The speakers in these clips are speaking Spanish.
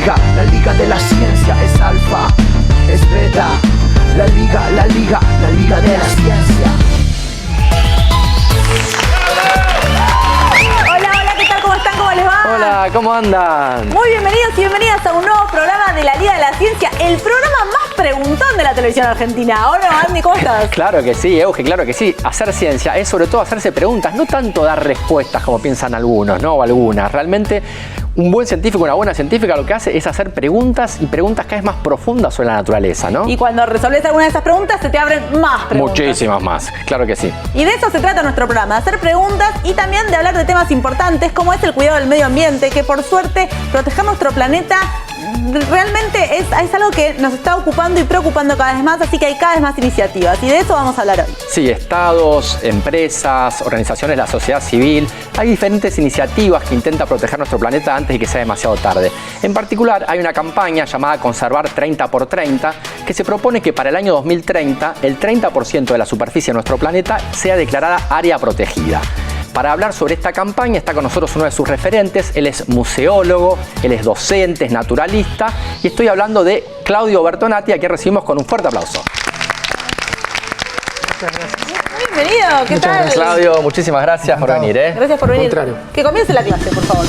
liga de la ciencia es alfa, es beta. La liga de la ciencia. Hola, ¿qué tal? ¿Cómo están? ¿Cómo les va? Hola, ¿cómo andan? Muy bienvenidos y bienvenidas a un nuevo programa de la Liga de la Ciencia, el programa más preguntón de la televisión argentina. Hola, Andy, ¿cómo estás? Claro que sí, Euge, claro que sí. Hacer ciencia es sobre todo hacerse preguntas, no tanto dar respuestas como piensan algunos, ¿no? O algunas. Realmente, un buen científico, una buena científica lo que hace es hacer preguntas y preguntas cada vez más profundas sobre la naturaleza, ¿no? Y cuando resolves alguna de esas preguntas, se te abren más preguntas. Muchísimas más, claro que sí. Y de eso se trata nuestro programa, de hacer preguntas y también de hablar de temas importantes como es el cuidado del medio ambiente, que por suerte proteger nuestro planeta realmente es algo que nos está ocupando y preocupando cada vez más, así que hay cada vez más iniciativas y de eso vamos a hablar hoy. Sí, estados, empresas, organizaciones de la sociedad civil, hay diferentes iniciativas que intentan proteger nuestro planeta antes de que sea demasiado tarde. En particular, hay una campaña llamada Conservar 30x30 que se propone que para el año 2030 el 30% de la superficie de nuestro planeta sea declarada área protegida. Para hablar sobre esta campaña está con nosotros uno de sus referentes, él es museólogo, él es docente, es naturalista y estoy hablando de Claudio Bertonati, a quien recibimos con un fuerte aplauso. Muchas gracias. Bienvenido, ¿qué tal? Gracias. Claudio, muchísimas gracias por venir. Gracias por venir. Que comience la clase, por favor.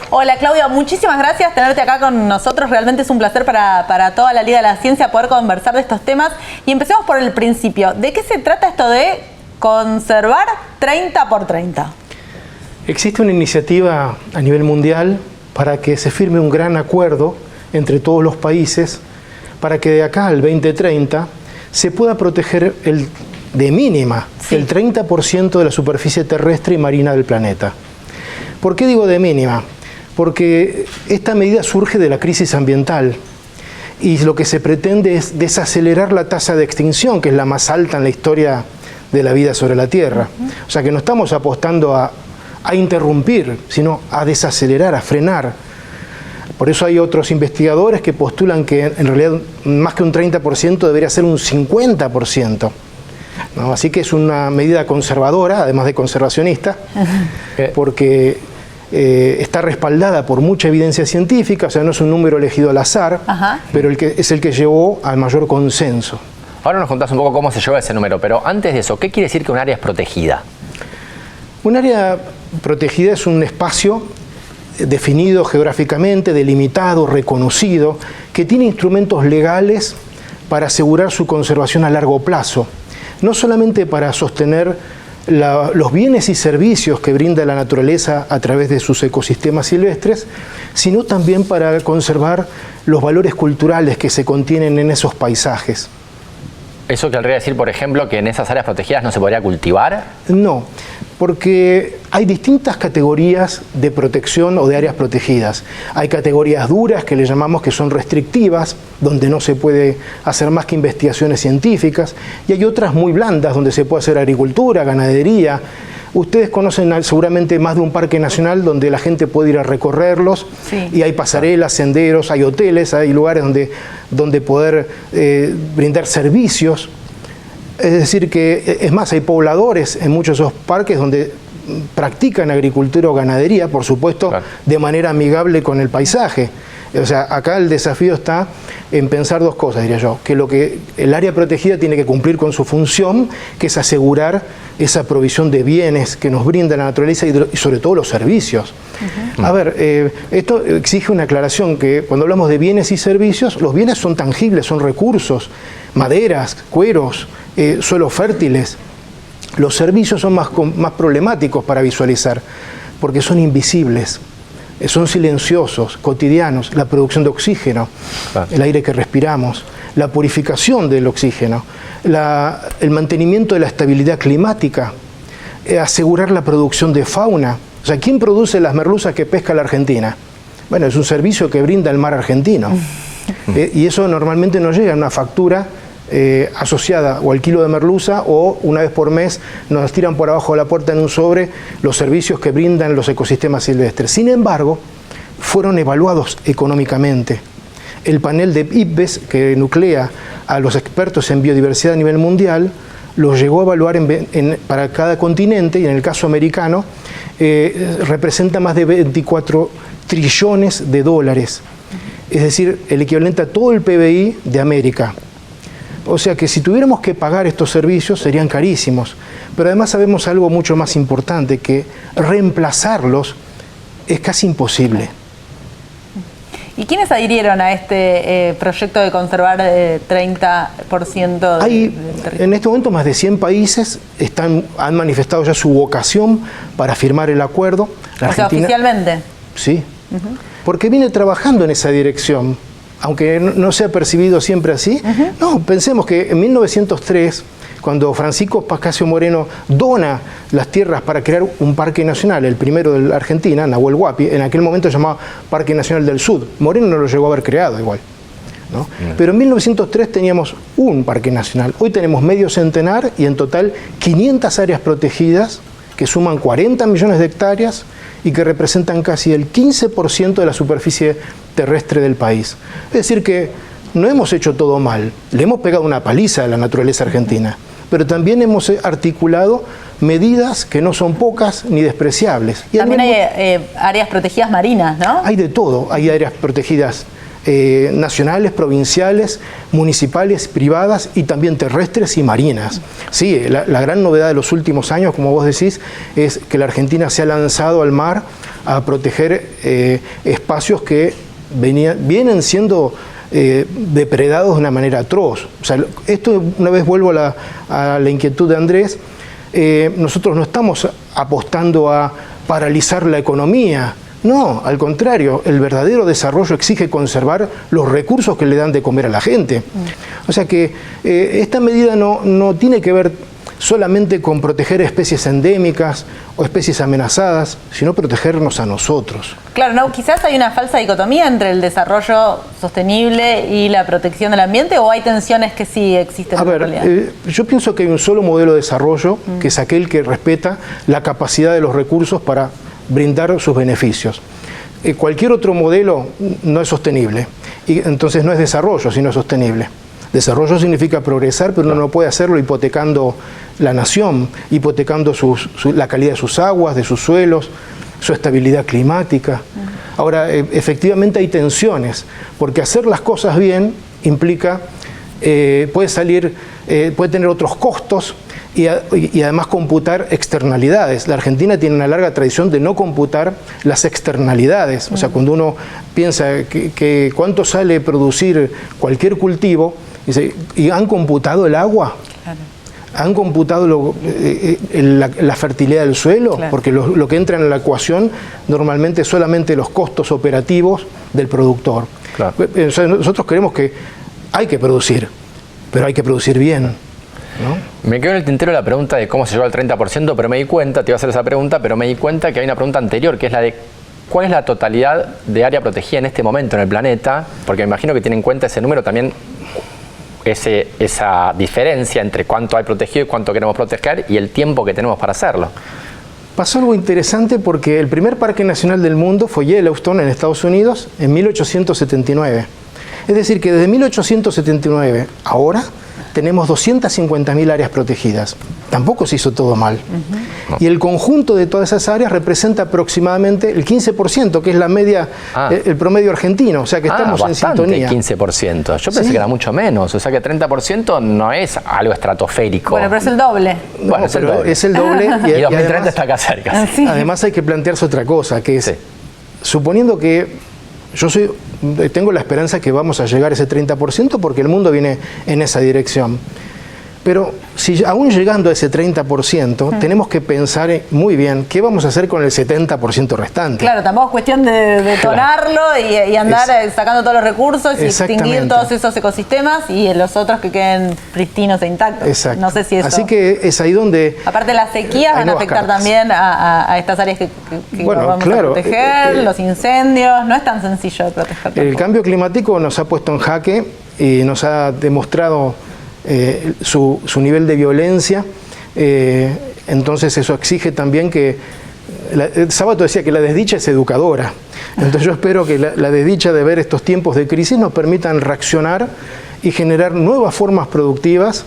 Hola Claudio, muchísimas gracias por tenerte acá con nosotros. Realmente es un placer para toda la Liga de la Ciencia poder conversar de estos temas. Y empecemos por el principio. ¿De qué se trata esto de conservar 30x30? Existe una iniciativa a nivel mundial para que se firme un gran acuerdo entre todos los países para que de acá al 2030 se pueda proteger de mínima el 30% de la superficie terrestre y marina del planeta. ¿Por qué digo de mínima? Porque esta medida surge de la crisis ambiental y lo que se pretende es desacelerar la tasa de extinción, que es la más alta en la historia de la vida sobre la Tierra. O sea que no estamos apostando a interrumpir, sino a desacelerar, a frenar. Por eso hay otros investigadores que postulan que en realidad más que un 30% debería ser un 50%. ¿No? Así que es una medida conservadora, además de conservacionista, porque está respaldada por mucha evidencia científica, o sea, no es un número elegido al azar, pero es el que llevó al mayor consenso. Ahora nos contás un poco cómo se llevó ese número, pero antes de eso, ¿qué quiere decir que un área es protegida? Un área protegida es un espacio definido geográficamente, delimitado, reconocido, que tiene instrumentos legales para asegurar su conservación a largo plazo, no solamente para sostener los bienes y servicios que brinda la naturaleza a través de sus ecosistemas silvestres, sino también para conservar los valores culturales que se contienen en esos paisajes. ¿Eso querría decir, por ejemplo, que en esas áreas protegidas no se podría cultivar? No, porque hay distintas categorías de protección o de áreas protegidas. Hay categorías duras que le llamamos que son restrictivas, donde no se puede hacer más que investigaciones científicas, y hay otras muy blandas, donde se puede hacer agricultura, ganadería. Ustedes conocen seguramente más de un parque nacional donde la gente puede ir a recorrerlos, y hay pasarelas, senderos, hay hoteles, hay lugares donde poder brindar servicios. Es decir que, es más, hay pobladores en muchos de esos parques donde practican agricultura o ganadería, por supuesto, de manera amigable con el paisaje. O sea, acá el desafío está en pensar dos cosas, diría yo, que el área protegida tiene que cumplir con su función, que es asegurar esa provisión de bienes que nos brinda la naturaleza y sobre todo los servicios. A ver, esto exige una aclaración, que cuando hablamos de bienes y servicios, los bienes son tangibles, son recursos, maderas, cueros, suelos fértiles. Los servicios son más problemáticos para visualizar, porque son invisibles. Son silenciosos, cotidianos, la producción de oxígeno, el aire que respiramos, la purificación del oxígeno, el mantenimiento de la estabilidad climática, asegurar la producción de fauna. O sea, ¿quién produce las merluzas que pesca la Argentina? Bueno, es un servicio que brinda el mar argentino. Y eso normalmente no llega en una factura asociada o al kilo de merluza, o una vez por mes nos tiran por abajo de la puerta en un sobre los servicios que brindan los ecosistemas silvestres. Sin embargo, fueron evaluados económicamente. El panel de IPBES, que nuclea a los expertos en biodiversidad a nivel mundial, lo llegó a evaluar para cada continente, y en el caso americano representa más de 24 trillones de dólares, es decir, el equivalente a todo el PBI de América. O sea que si tuviéramos que pagar estos servicios serían carísimos, pero además sabemos algo mucho más importante, que reemplazarlos es casi imposible. ¿Y quiénes adhirieron a este proyecto de conservar 30% Hay en este momento más de 100 países han manifestado ya su vocación para firmar el acuerdo. O sea, oficialmente. Sí, porque viene trabajando en esa dirección, aunque no se ha percibido siempre así. No, pensemos que en 1903, cuando Francisco Pascasio Moreno dona las tierras para crear un parque nacional, el primero de la Argentina, Nahuel Huapi, en aquel momento se llamaba Parque Nacional del Sur. Moreno no lo llegó a haber creado igual, ¿no? Pero en 1903 teníamos un parque nacional. Hoy tenemos medio centenar y en total 500 áreas protegidas que suman 40 millones de hectáreas y que representan casi el 15% de la superficie terrestre del país. Es decir que no hemos hecho todo mal, le hemos pegado una paliza a la naturaleza argentina, pero también hemos articulado medidas que no son pocas ni despreciables. Y también hay áreas protegidas marinas, ¿no? Hay de todo, hay áreas protegidas nacionales, provinciales, municipales, privadas y también terrestres y marinas. Sí, la gran novedad de los últimos años, como vos decís, es que la Argentina se ha lanzado al mar a proteger espacios que vienen siendo depredados de una manera atroz. O sea, esto, una vez vuelvo a la inquietud de Andrés, nosotros no estamos apostando a paralizar la economía. No, al contrario, el verdadero desarrollo exige conservar los recursos que le dan de comer a la gente. O sea que esta medida no tiene que ver solamente con proteger especies endémicas o especies amenazadas, sino protegernos a nosotros. Claro, no, quizás hay una falsa dicotomía entre el desarrollo sostenible y la protección del ambiente, o hay tensiones que sí existen en la realidad. Yo pienso que hay un solo modelo de desarrollo, que es aquel que respeta la capacidad de los recursos para brindar sus beneficios. Cualquier otro modelo no es sostenible, y entonces no es desarrollo, sino sostenible. Desarrollo significa progresar, pero uno no puede hacerlo hipotecando la nación, hipotecando la calidad de sus aguas, de sus suelos, su estabilidad climática. Ahora, efectivamente hay tensiones, porque hacer las cosas bien implica, puede tener otros costos y además computar externalidades. La Argentina tiene una larga tradición de no computar las externalidades. O sea, cuando uno piensa que cuánto sale producir cualquier cultivo, dice, ¿y han computado el agua? Claro. ¿Han computado la fertilidad del suelo? Claro. Porque lo que entra en la ecuación normalmente es solamente los costos operativos del productor. Claro. O sea, nosotros creemos que hay que producir, pero hay que producir bien, ¿no? Me quedo en el tintero la pregunta de cómo se llegó al 30%, pero me di cuenta, te iba a hacer esa pregunta, pero me di cuenta que hay una pregunta anterior, que es la de ¿cuál es la totalidad de área protegida en este momento en el planeta? Porque me imagino que tiene en cuenta ese número también, esa diferencia entre cuánto hay protegido y cuánto queremos proteger y el tiempo que tenemos para hacerlo. Pasó algo interesante porque el primer parque nacional del mundo fue Yellowstone en Estados Unidos en 1879. Es decir, que desde 1879 ahora tenemos 250.000 áreas protegidas. Tampoco se hizo todo mal. Y el conjunto de todas esas áreas representa aproximadamente el 15%, que es la media, el promedio argentino. O sea que estamos en sintonía. 15%. Yo pensé que era mucho menos. O sea que 30% no es algo estratosférico. Bueno, pero es el doble. Bueno, es el doble. Y 2030 además, está acá cerca. Sí. Además hay que plantearse otra cosa, que es, suponiendo que tengo la esperanza que vamos a llegar a ese 30% porque el mundo viene en esa dirección. Pero si aún llegando a ese 30%, tenemos que pensar muy bien qué vamos a hacer con el 70% restante. Claro, tampoco es cuestión de detonarlo y andar sacando todos los recursos y extinguir todos esos ecosistemas y los otros que queden pristinos e intactos. Exacto. No sé si eso... Así que es ahí donde... Aparte las sequías van a afectar también a estas áreas que vamos a proteger, los incendios, no es tan sencillo de proteger. El cambio climático nos ha puesto en jaque y nos ha demostrado su nivel de violencia, entonces eso exige también que... Sábato decía que la desdicha es educadora, entonces yo espero que la desdicha de ver estos tiempos de crisis nos permitan reaccionar y generar nuevas formas productivas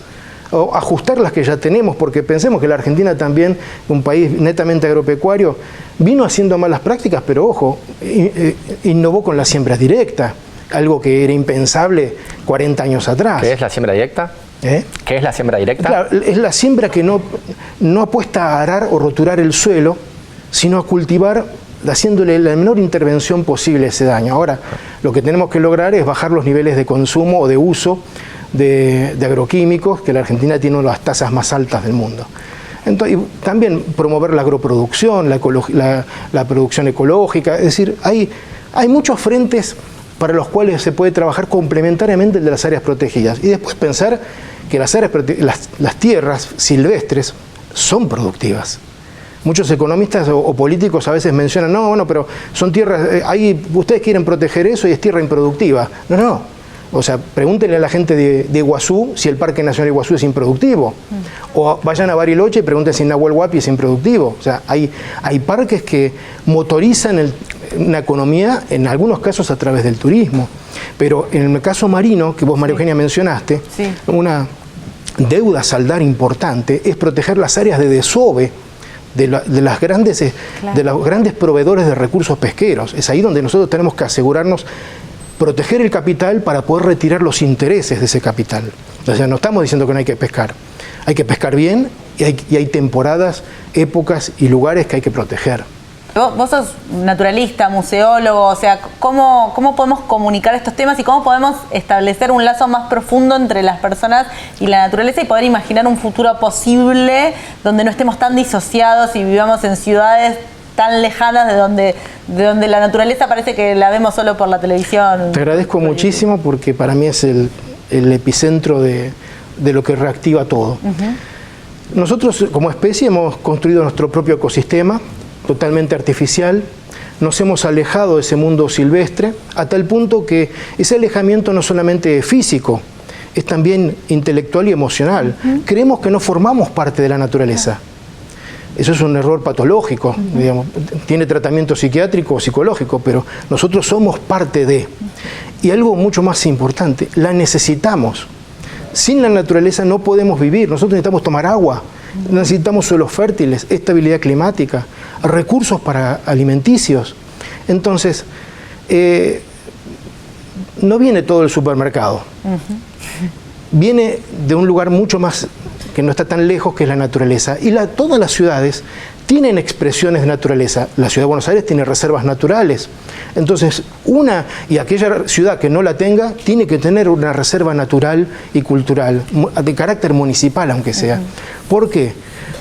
o ajustar las que ya tenemos, porque pensemos que la Argentina también, un país netamente agropecuario, vino haciendo malas prácticas, pero ojo, innovó con la siembra directa, algo que era impensable 40 años atrás. ¿Qué es la siembra directa? ¿Qué es la siembra directa? Claro, es la siembra que no apuesta a arar o roturar el suelo, sino a cultivar, haciéndole la menor intervención posible a ese daño. Ahora, lo que tenemos que lograr es bajar los niveles de consumo o de uso de agroquímicos, que la Argentina tiene una de las tasas más altas del mundo. Entonces, y también promover la agroproducción, la producción ecológica, es decir, hay muchos frentes para los cuales se puede trabajar complementariamente el de las áreas protegidas. Y después pensar que las tierras silvestres son productivas. Muchos economistas o políticos a veces mencionan, no, bueno, pero son tierras, ustedes quieren proteger eso y es tierra improductiva. No. O sea, pregúntenle a la gente de Iguazú si el Parque Nacional de Iguazú es improductivo. O vayan a Bariloche y pregunten si Nahuel Huapi es improductivo. O sea, hay parques que motorizan una economía, en algunos casos a través del turismo. Pero en el caso marino, que vos, María Eugenia, mencionaste, una deuda a saldar importante es proteger las áreas de desove de los grandes proveedores de recursos pesqueros. Es ahí donde nosotros tenemos que asegurarnos proteger el capital para poder retirar los intereses de ese capital. O sea, no estamos diciendo que no hay que pescar. Hay que pescar bien y hay temporadas, épocas y lugares que hay que proteger. Vos sos naturalista, museólogo, o sea, ¿cómo podemos comunicar estos temas y cómo podemos establecer un lazo más profundo entre las personas y la naturaleza y poder imaginar un futuro posible donde no estemos tan disociados y vivamos en ciudades tan lejanas de donde la naturaleza parece que la vemos solo por la televisión? Te agradezco muchísimo porque para mí es el epicentro de lo que reactiva todo. Nosotros como especie hemos construido nuestro propio ecosistema totalmente artificial, nos hemos alejado de ese mundo silvestre a tal punto que ese alejamiento no solamente es físico, es también intelectual y emocional. Creemos que no formamos parte de la naturaleza. Eso es un error patológico, digamos. Tiene tratamiento psiquiátrico o psicológico, pero nosotros somos parte de. Y algo mucho más importante, la necesitamos. Sin la naturaleza no podemos vivir. Nosotros necesitamos tomar agua, necesitamos suelos fértiles, estabilidad climática, recursos para alimenticios. Entonces, no viene todo del supermercado. Viene de un lugar mucho más que no está tan lejos, que es la naturaleza. Y todas las ciudades tienen expresiones de naturaleza. La ciudad de Buenos Aires tiene reservas naturales. Entonces, y aquella ciudad que no la tenga, tiene que tener una reserva natural y cultural, de carácter municipal, aunque sea. ¿Por qué?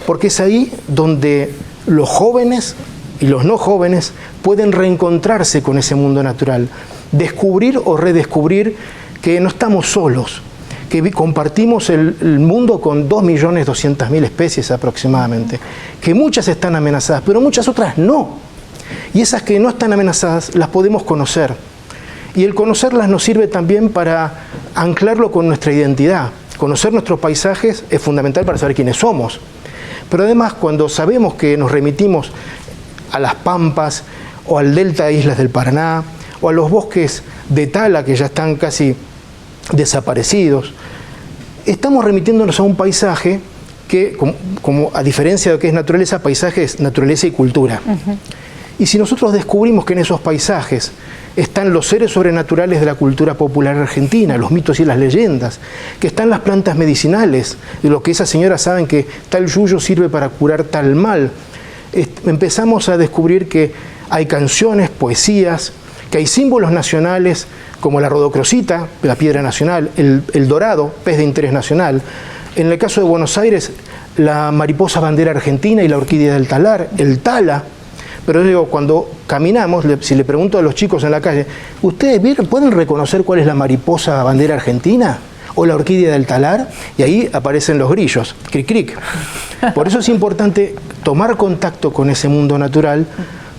Porque es ahí donde los jóvenes y los no jóvenes pueden reencontrarse con ese mundo natural, descubrir o redescubrir que no estamos solos, que compartimos el mundo con 2.200.000 especies aproximadamente, que muchas están amenazadas, pero muchas otras no. Y esas que no están amenazadas las podemos conocer. Y el conocerlas nos sirve también para anclarlo con nuestra identidad. Conocer nuestros paisajes es fundamental para saber quiénes somos. Pero además, cuando sabemos que nos remitimos a las pampas, o al delta de Islas del Paraná, o a los bosques de tala que ya están casi desaparecidos, estamos remitiéndonos a un paisaje que, como a diferencia de lo que es naturaleza, paisaje es naturaleza y cultura. Y si nosotros descubrimos que en esos paisajes están los seres sobrenaturales de la cultura popular argentina, los mitos y las leyendas, que están las plantas medicinales, de lo que esas señoras saben que tal yuyo sirve para curar tal mal, empezamos a descubrir que hay canciones, poesías, que hay símbolos nacionales como la rodocrosita, la piedra nacional, el dorado, pez de interés nacional. En el caso de Buenos Aires, la mariposa bandera argentina y la orquídea del talar, el tala. Pero digo, cuando caminamos, si le pregunto a los chicos en la calle, ¿ustedes pueden reconocer cuál es la mariposa bandera argentina? ¿O la orquídea del talar? Y ahí aparecen los grillos, cric, cric. Por eso es importante tomar contacto con ese mundo natural,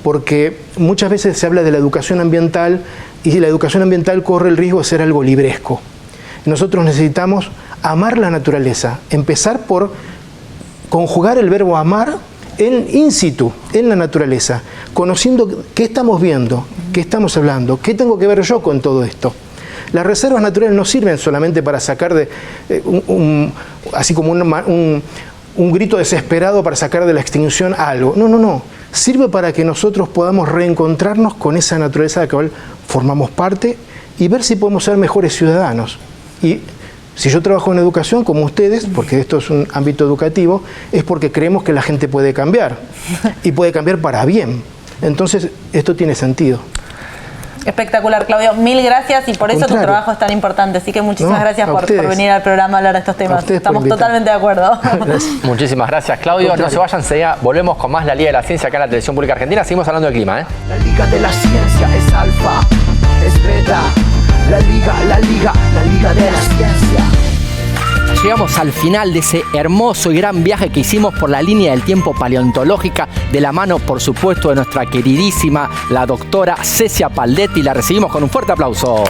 porque muchas veces se habla de la educación ambiental y la educación ambiental corre el riesgo de ser algo libresco. Nosotros necesitamos amar la naturaleza, empezar por conjugar el verbo amar in situ, en la naturaleza, conociendo qué estamos viendo, qué estamos hablando, qué tengo que ver yo con todo esto. Las reservas naturales no sirven solamente para sacar de así como un grito desesperado para sacar de la extinción algo. No, no, no. Sirve para que nosotros podamos reencontrarnos con esa naturaleza de la cual formamos parte y ver si podemos ser mejores ciudadanos. Y si yo trabajo en educación, como ustedes, porque esto es un ámbito educativo, es porque creemos que la gente puede cambiar y puede cambiar para bien. Entonces, esto tiene sentido. Espectacular, Claudio. Mil gracias y por eso tu trabajo es tan importante. Así que muchísimas gracias por venir al programa a hablar de estos temas. Estamos totalmente de acuerdo. Muchísimas gracias, Claudio. No se vayan, enseguida volvemos con más La Liga de la Ciencia acá en la Televisión Pública Argentina. Seguimos hablando del clima, ¿eh? La Liga de la Ciencia es alfa, es beta. La Liga de la Ciencia. Llegamos al final de ese hermoso y gran viaje que hicimos por la línea del tiempo paleontológica, de la mano, por supuesto, de nuestra queridísima, la doctora Cecia Paldetti. La recibimos con un fuerte aplauso.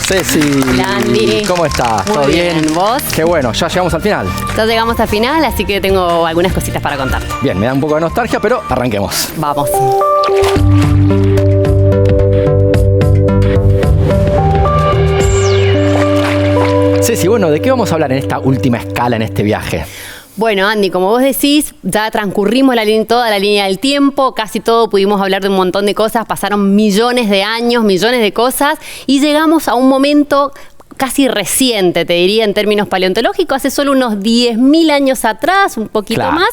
Ceci, Andy. ¿Cómo estás? Muy ¿Todo bien? ¿Vos? Qué bueno, ya llegamos al final. Ya llegamos al final, así que tengo algunas cositas para contar. Bien, me da un poco de nostalgia, pero arranquemos. Vamos. Ceci, bueno, ¿de qué vamos a hablar en esta última escala, en este viaje? Bueno, Andy, como vos decís, ya transcurrimos toda la línea del tiempo, casi todo, pudimos hablar de un montón de cosas, pasaron millones de años, millones de cosas, y llegamos a un momento casi reciente, te diría, en términos paleontológicos, hace solo unos 10.000 años atrás, un poquito más,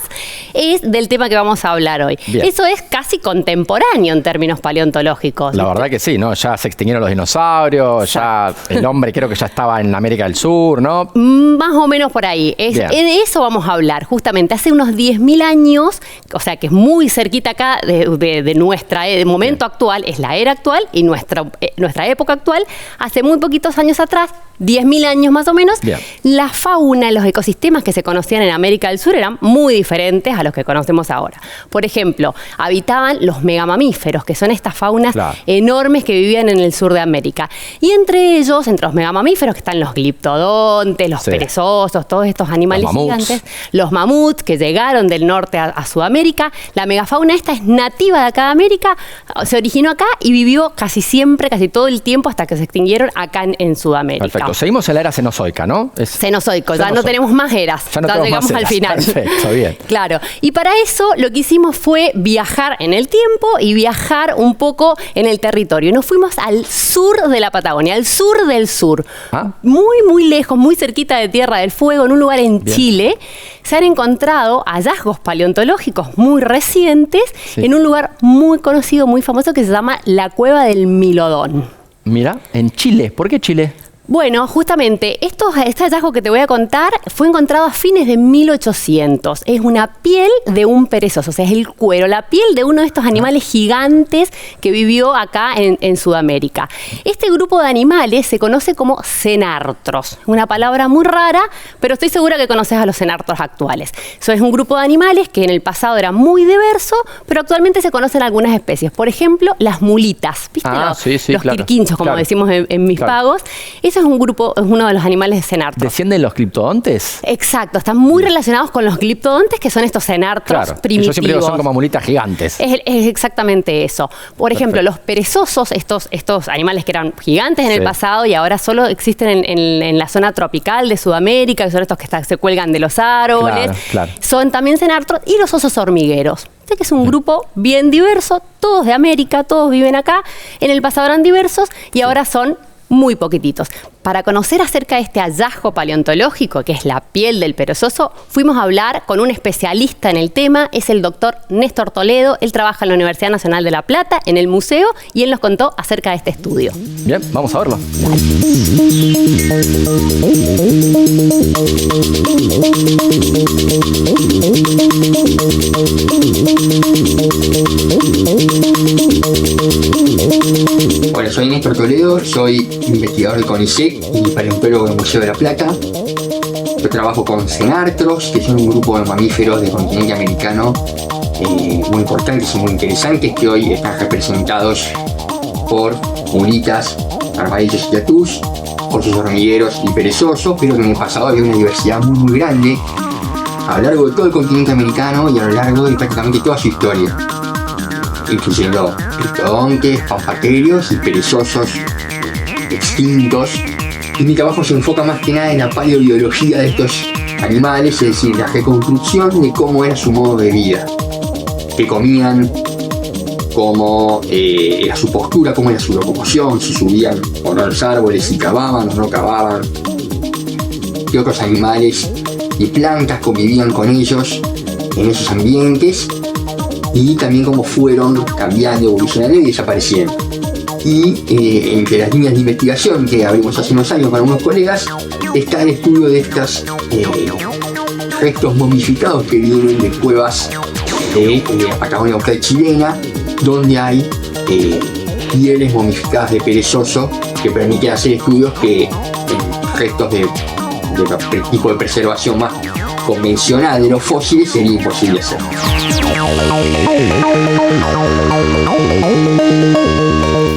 es del tema que vamos a hablar hoy. Bien. Eso es casi contemporáneo en términos paleontológicos. La verdad que sí, ¿no? Ya se extinguieron los dinosaurios, ya el hombre creo que ya estaba en América del Sur, ¿no? Más o menos por ahí. De eso vamos a hablar, justamente. Hace unos 10.000 años, o sea que es muy cerquita acá de nuestra momento actual, es la era actual y nuestra época actual. Hace muy poquitos años atrás, 10.000 años más o menos, la fauna, los ecosistemas que se conocían en América del Sur eran muy diferentes a los que conocemos ahora. Por ejemplo, habitaban los megamamíferos, que son estas faunas enormes que vivían en el sur de América. Y entre ellos, entre los megamamíferos, que están los gliptodontes, los perezosos, todos estos animales gigantes, los mamuts que llegaron del norte a Sudamérica. La megafauna esta es nativa de acá de América, se originó acá y vivió casi siempre, casi todo el tiempo hasta que se extinguieron acá en Sudamérica. Perfecto. Seguimos en la era cenozoica, ¿no? Cenozoico, ya no tenemos más eras. Ya llegamos al final. Perfecto, bien. Claro. Y para eso lo que hicimos fue viajar en el tiempo y viajar un poco en el territorio. Nos fuimos al sur de la Patagonia, al sur del sur. Muy, muy lejos, muy cerquita de Tierra del Fuego, en un lugar en Chile. Se han encontrado hallazgos paleontológicos muy recientes en un lugar muy conocido, muy famoso, que se llama la Cueva del Milodón. Mira, en Chile. ¿Por qué Chile? Bueno, justamente, este hallazgo que te voy a contar fue encontrado a fines de 1800. Es una piel de un perezoso, o sea, es el cuero, la piel de uno de estos animales gigantes que vivió acá en Sudamérica. Este grupo de animales se conoce como cenartros. Una palabra muy rara, pero estoy segura que conoces a los cenartros actuales. Eso es un grupo de animales que en el pasado era muy diverso, pero actualmente se conocen algunas especies. Por ejemplo, las mulitas. ¿Viste? Los quirquinchos, como decimos en mis pagos. Eso es un grupo, es uno de los animales de cenartros. ¿Descienden los gliptodontes? Exacto, están muy relacionados con los gliptodontes, que son estos cenartros primitivos. Yo siempre digo son como mulitas gigantes. Es exactamente eso. Por ejemplo, los perezosos, estos animales que eran gigantes en el pasado y ahora solo existen en la zona tropical de Sudamérica, que son estos que se cuelgan de los árboles, son también cenartros, y los osos hormigueros. Que es un grupo bien diverso, todos de América, todos viven acá, en el pasado eran diversos y ahora son muy poquititos. Para conocer acerca de este hallazgo paleontológico, que es la piel del perezoso, fuimos a hablar con un especialista en el tema, es el doctor Néstor Toledo. Él trabaja en la Universidad Nacional de La Plata, en el museo, y él nos contó acerca de este estudio. Bien, vamos a verlo. Hola, soy Néstor Toledo, soy investigador del CONICET y paleontólogo del Museo de La Plata. Yo trabajo con cenartros, que son un grupo de mamíferos del continente americano muy importantes y muy interesantes, que hoy están representados por mulitas, armadillos y tatús, osos hormigueros y perezosos, pero que en el pasado había una diversidad muy grande a lo largo de todo el continente americano y a lo largo de prácticamente toda su historia, incluyendo gliptodontes, pampaterios y perezosos extintos. Y mi trabajo se enfoca más que nada en la paleobiología de estos animales, es decir, la reconstrucción de cómo era su modo de vida, qué comían, cómo era su postura, cómo era su locomoción, si subían o no a los árboles, si cavaban o no cavaban, qué otros animales y plantas convivían con ellos en esos ambientes, y también cómo fueron cambiando, evolucionando y desapareciendo. Y entre las líneas de investigación que abrimos hace unos años para unos colegas está el estudio de estos restos momificados que vienen de cuevas de la Patagonia Austral chilena, donde hay pieles momificadas de perezoso que permiten hacer estudios que en restos de tipo de preservación más convencional de los fósiles sería imposible hacer.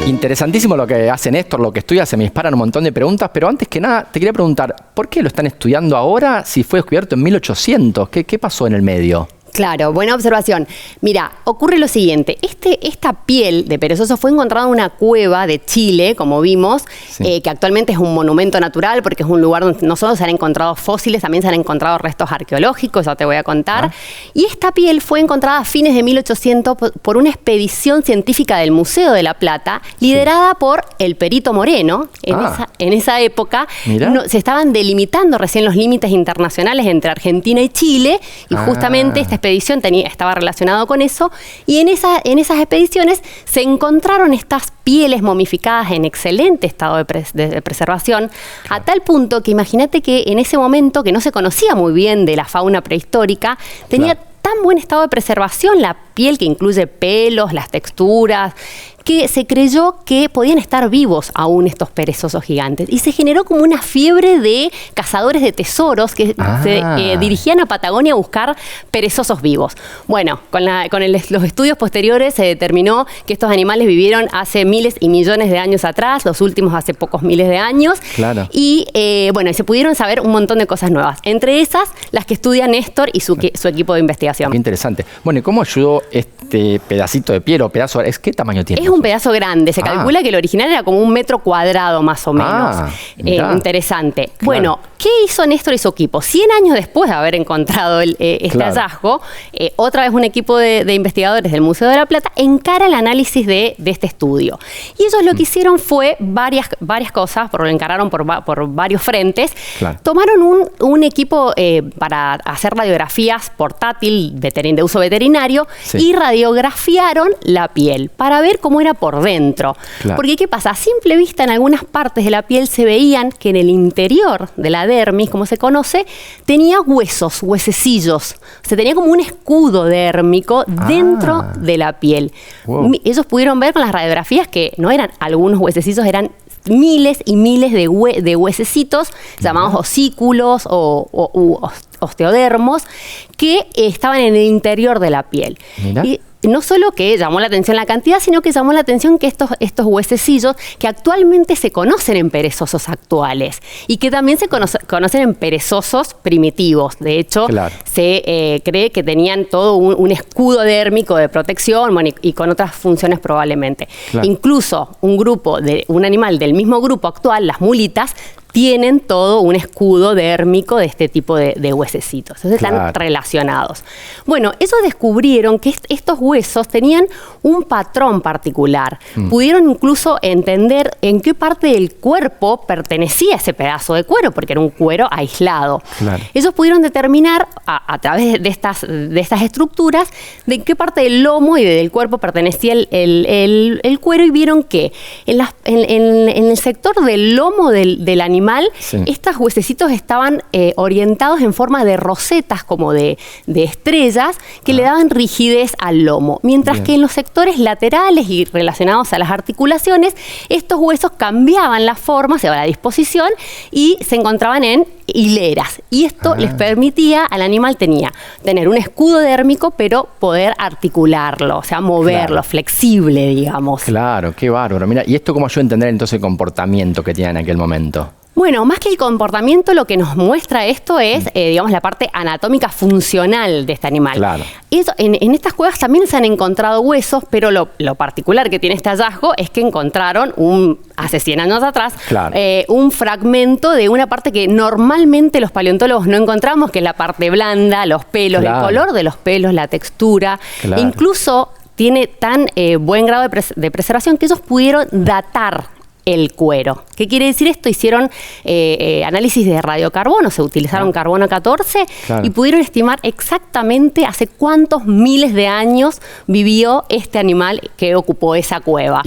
Interesantísimo lo que hace Néstor, lo que estudia, se me disparan un montón de preguntas, pero antes que nada te quería preguntar, ¿por qué lo están estudiando ahora si fue descubierto en 1800? ¿Qué pasó en el medio? Claro, buena observación. Mira, ocurre lo siguiente. Esta piel de perezoso fue encontrada en una cueva de Chile, como vimos, sí, que actualmente es un monumento natural porque es un lugar donde no solo se han encontrado fósiles, también se han encontrado restos arqueológicos, ya te voy a contar. Y esta piel fue encontrada a fines de 1800 por una expedición científica del Museo de La Plata, liderada por el Perito Moreno. En esa época se estaban delimitando recién los límites internacionales entre Argentina y Chile, y justamente esta expedición estaba relacionado con eso, y en esas expediciones se encontraron estas pieles momificadas en excelente estado de preservación, a tal punto que imagínate que en ese momento, que no se conocía muy bien de la fauna prehistórica, tenía tan buen estado de preservación la piel, que incluye pelos, las texturas, que se creyó que podían estar vivos aún estos perezosos gigantes. Y se generó como una fiebre de cazadores de tesoros que se dirigían a Patagonia a buscar perezosos vivos. Bueno, con los estudios posteriores se determinó que estos animales vivieron hace miles y millones de años atrás, los últimos hace pocos miles de años. Claro. Y bueno, se pudieron saber un montón de cosas nuevas. Entre esas, las que estudia Néstor y su equipo de investigación. Qué interesante. Bueno, ¿y cómo ayudó este pedacito de piel o pedazo? ¿Qué tamaño tiene? Es un pedazo grande. Se calcula que el original era como 1 metro cuadrado más o menos. Interesante. Claro. Bueno, ¿qué hizo Néstor y su equipo? 100 años después de haber encontrado este hallazgo, otra vez un equipo de investigadores del Museo de La Plata encara el análisis de este estudio. Y ellos lo que hicieron fue varias cosas, lo encararon por varios frentes. Claro. Tomaron un equipo para hacer radiografías portátil de uso veterinario y radiografiaron la piel para ver cómo era por dentro. Claro. Porque ¿qué pasa? A simple vista en algunas partes de la piel se veían que en el interior de la dermis, como se conoce, tenía huesecillos. O sea, tenía como un escudo dérmico dentro de la piel. Wow. Ellos pudieron ver con las radiografías que no eran algunos huesecillos, eran miles y miles de huesecitos, llamados osículos o osteodermos, que estaban en el interior de la piel. Y no solo que llamó la atención la cantidad, sino que llamó la atención que estos huesecillos, que actualmente se conocen en perezosos actuales y que también se conocen en perezosos primitivos. De hecho, se cree que tenían todo un escudo dérmico de protección, bueno, y con otras funciones probablemente. Claro. Incluso un animal del mismo grupo actual, las mulitas, tienen todo un escudo dérmico de este tipo de huesecitos. Entonces están relacionados. Bueno, ellos descubrieron que estos huesos tenían un patrón particular. Pudieron incluso entender en qué parte del cuerpo pertenecía ese pedazo de cuero, porque era un cuero aislado. Claro. Ellos pudieron determinar a través de estas estructuras de qué parte del lomo y del cuerpo pertenecía el cuero, y vieron que en el sector del lomo del animal, estos huesecitos estaban orientados en forma de rosetas, como de estrellas, que le daban rigidez al lomo. Mientras que en los sectores laterales y relacionados a las articulaciones, estos huesos cambiaban la forma, o sea, la disposición, y se encontraban en hileras. Y esto les permitía al animal tener un escudo dérmico, pero poder articularlo, o sea, moverlo, flexible, digamos. Claro, qué bárbaro. Mira, ¿y esto cómo ayuda a entender entonces el comportamiento que tenía en aquel momento? Bueno, más que el comportamiento, lo que nos muestra esto es, digamos, la parte anatómica funcional de este animal. Claro. Eso, en estas cuevas también se han encontrado huesos, pero lo particular que tiene este hallazgo es que encontraron, hace 100 años atrás, claro, un fragmento de una parte que normalmente los paleontólogos no encontramos, que es la parte blanda, los pelos, claro, el color de los pelos, la textura. Claro. Incluso tiene tan buen grado de preservación que ellos pudieron datar el cuero. ¿Qué quiere decir esto? Hicieron análisis de radiocarbono, se utilizaron carbono 14 claro, y pudieron estimar exactamente hace cuántos miles de años vivió este animal que ocupó esa cueva.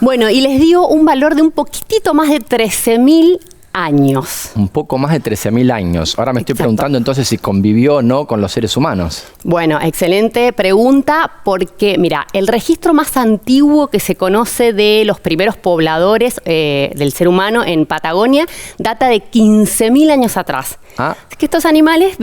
Bueno, y les dio un valor de un poquitito más de 13.000 años. Un poco más de 13.000 años. Ahora me estoy preguntando entonces si convivió o no con los seres humanos. Bueno, excelente pregunta, porque mira, el registro más antiguo que se conoce de los primeros pobladores del ser humano en Patagonia data de 15.000 años atrás. Es que estos animales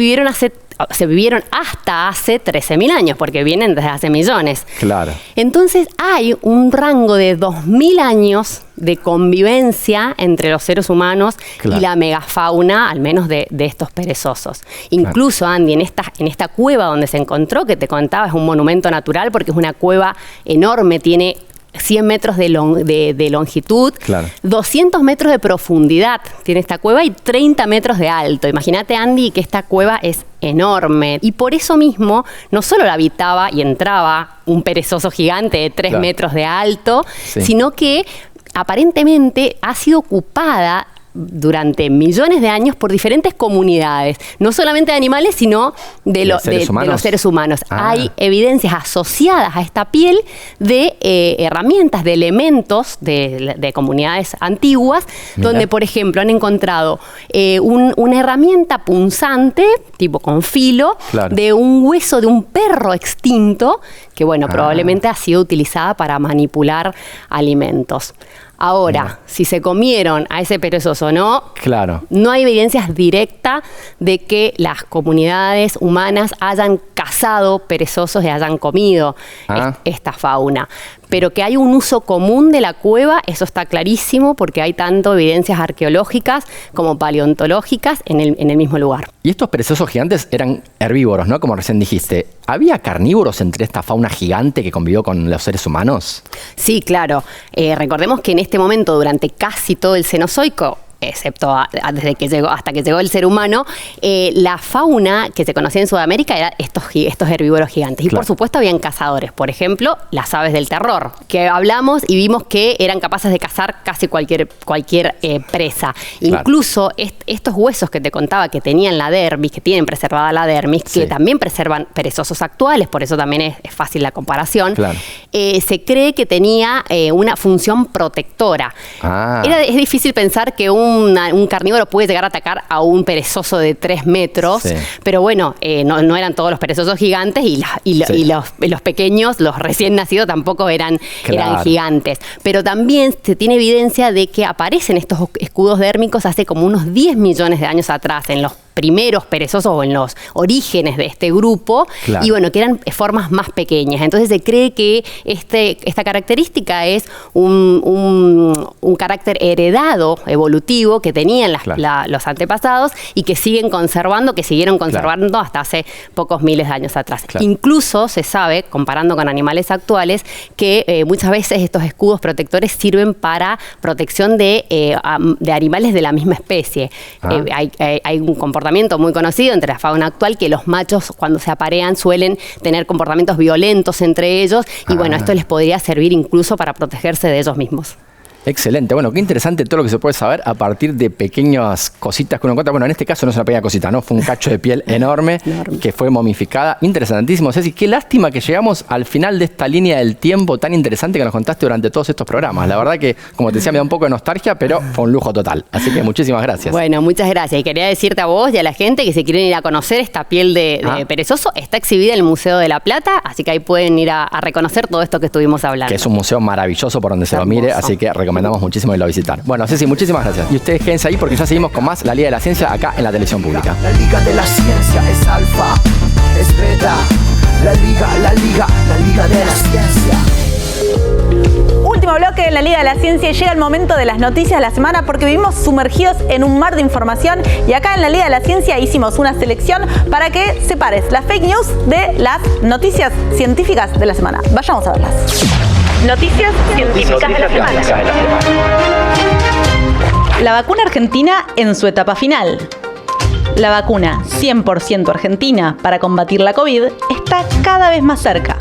se vivieron hasta hace 13.000 años, porque vienen desde hace millones. Claro. Entonces hay un rango de 2.000 años de convivencia entre los seres humanos y la megafauna, al menos de estos perezosos. Incluso, Andy, en esta cueva donde se encontró, que te contaba, es un monumento natural porque es una cueva enorme, tiene 100 metros de longitud, 200 metros de profundidad tiene esta cueva y 30 metros de alto. Imagínate, Andy, que esta cueva es enorme. Y por eso mismo, no solo la habitaba y entraba un perezoso gigante de 3 metros de alto, sino que aparentemente ha sido ocupada durante millones de años por diferentes comunidades, no solamente de animales, sino de los seres humanos. Hay evidencias asociadas a esta piel de herramientas, de elementos de comunidades antiguas, donde, por ejemplo, han encontrado una herramienta punzante, tipo con filo, de un hueso de un perro extinto, que probablemente ha sido utilizada para manipular alimentos. Ahora, si se comieron a ese perezoso o no, no hay evidencias directas de que las comunidades humanas hayan cazado perezosos y hayan comido esta fauna. Pero que hay un uso común de la cueva, eso está clarísimo, porque hay tanto evidencias arqueológicas como paleontológicas en el mismo lugar. Y estos perezosos gigantes eran herbívoros, ¿no? Como recién dijiste. ¿Había carnívoros entre esta fauna gigante que convivió con los seres humanos? Sí, claro. Recordemos que en este momento, durante casi todo el Cenozoico, excepto hasta que llegó el ser humano, la fauna que se conocía en Sudamérica era estos herbívoros gigantes. Y por supuesto habían cazadores, por ejemplo, las aves del terror, que hablamos y vimos que eran capaces de cazar casi cualquier presa. Incluso estos huesos que te contaba que tenían la dermis, que tienen preservada la dermis, que también preservan perezosos actuales, por eso también es fácil la comparación, se cree que tenía una función protectora. Es difícil pensar que un carnívoro puede llegar a atacar a un perezoso de 3 metros, pero no eran todos los perezosos gigantes y los pequeños, los recién nacidos, tampoco eran gigantes. Pero también se tiene evidencia de que aparecen estos escudos dérmicos hace como unos 10 millones de años atrás, en los primeros perezosos o en los orígenes de este grupo, y que eran formas más pequeñas. Entonces se cree que esta característica es un carácter heredado, evolutivo, que tenían los antepasados y que siguieron conservando hasta hace pocos miles de años atrás. Incluso se sabe, comparando con animales actuales, que muchas veces estos escudos protectores sirven para protección de animales de la misma especie. Hay un comportamiento muy conocido entre la fauna actual, que los machos cuando se aparean suelen tener comportamientos violentos entre ellos y esto les podría servir incluso para protegerse de ellos mismos. Excelente. Bueno, qué interesante todo lo que se puede saber a partir de pequeñas cositas que uno encuentra. Bueno, en este caso no es una pequeña cosita, ¿no? Fue un cacho de piel enorme que fue momificada. Interesantísimo. Ceci, qué lástima que llegamos al final de esta línea del tiempo tan interesante que nos contaste durante todos estos programas. La verdad que, como te decía, me da un poco de nostalgia, pero fue un lujo total. Así que muchísimas gracias. Bueno, muchas gracias. Y quería decirte a vos y a la gente que si quieren ir a conocer esta piel de perezoso, está exhibida en el Museo de La Plata, así que ahí pueden ir a reconocer todo esto que estuvimos hablando. Que es un museo maravilloso por donde se lo mire, así que recomendamos muchísimo irlo a visitar. Bueno, Ceci, muchísimas gracias. Y ustedes quédense ahí porque ya seguimos con más La Liga de la Ciencia acá en la televisión pública. La Liga de la Ciencia es alfa, es beta. La Liga de la Ciencia. último bloque en la Liga de la Ciencia y llega el momento de las noticias de la semana porque vivimos sumergidos en un mar de información y acá en la Liga de la Ciencia hicimos una selección para que separes las fake news de las noticias científicas de la semana. Vayamos a verlas. Noticias científicas de la semana. La vacuna argentina en su etapa final. La vacuna 100% argentina para combatir la COVID está cada vez más cerca.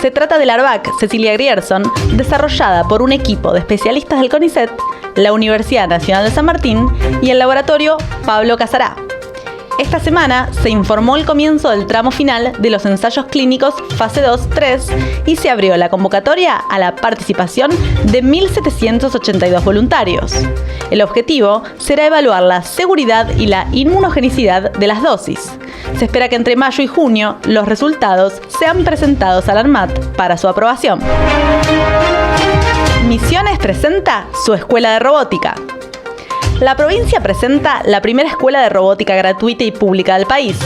Se trata de la ARVAC Cecilia Grierson, desarrollada por un equipo de especialistas del CONICET, la Universidad Nacional de San Martín y el laboratorio Pablo Casará. Esta semana se informó el comienzo del tramo final de los ensayos clínicos fase 2-3 y se abrió la convocatoria a la participación de 1.782 voluntarios. El objetivo será evaluar la seguridad y la inmunogenicidad de las dosis. Se espera que entre mayo y junio los resultados sean presentados al ANMAT para su aprobación. Misiones presenta su escuela de robótica. La provincia presenta la primera escuela de robótica gratuita y pública del país.